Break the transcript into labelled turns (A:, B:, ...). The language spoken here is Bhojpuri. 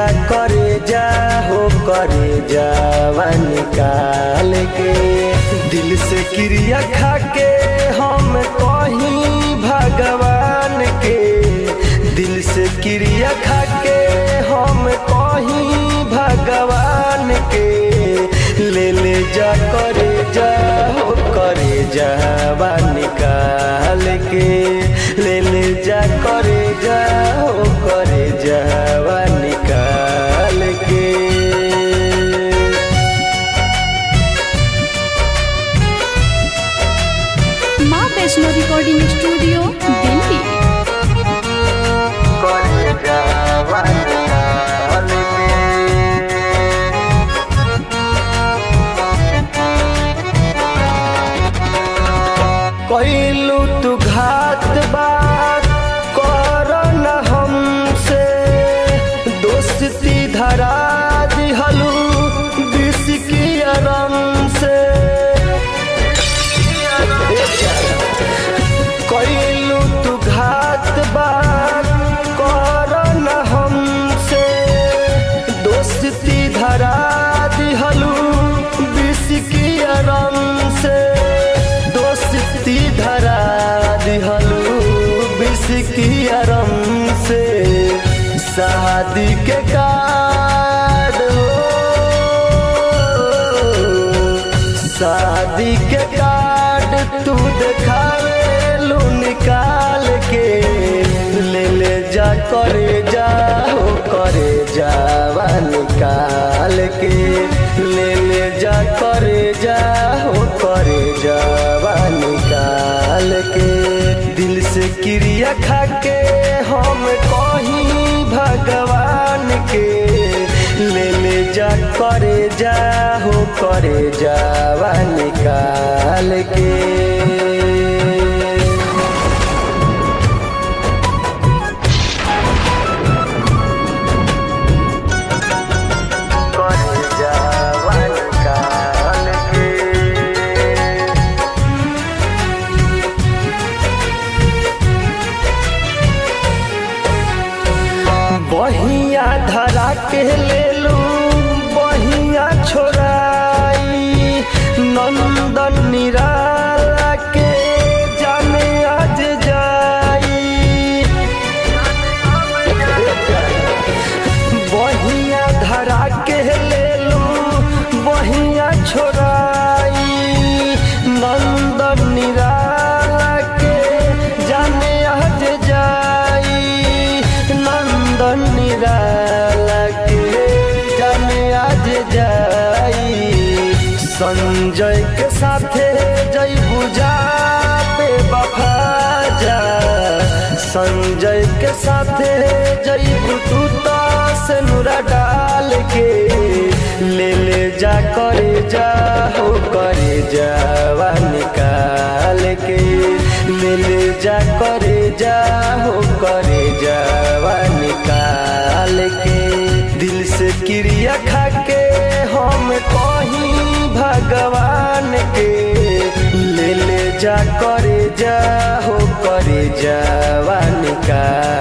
A: जा करे जा हो करे जावा निकाल के। दिल से क्रिया खा के हम कहीं भगवान के, दिल से क्रिया खा के हम कहीं भगवान के। ले जा करे जा हो करे जावा निकाल के, ले जा करे जा हो करे जावा निकाल के।
B: माँ वैष्णो रिकॉर्डिंग स्टूडियो दिल्ली।
A: कहलू तू घात बात कर न हमसे, दोस्ती धरा दिहलू विष की आराम से। कहलू तू घात बात कर न हमसे, दोस्ती धरा दिहलू विष की आराम से। दोस्ती धरा दिहलू विष की आराम से। शादी के कार्ड हो, शादी के कार्ड तू देखावे लू निकाल के। ले जा करे जा हो करे जावा निकाल के। ले जा करे जा हो करे जावा निकाल के। दिल से क्रिया खा के हम कहीं भगवान के। ले जा करे जा हो करे जावा निकाल के। बहिया धरा के ले लू बहिया छोड़ाई, नंदन निराला के जाने आज जाई। बहिया धरा के ले लू बहिया छोड़ाई, नंदन निराला के जाने आज जाई। नंदन निराला के जाने आज जाई। संजय के साथे जई बुझा बेवफा जा, संजय के साथे जई बुतूता से नूरा डाल के। ले जा करे जा हो करे जावा निकाल के। ले जा करे जा हो करे जावा निकाल के। दिल से क्रिया खा के हम कहीं भगवान के। ले जा करे जा हो करे जावा निकाल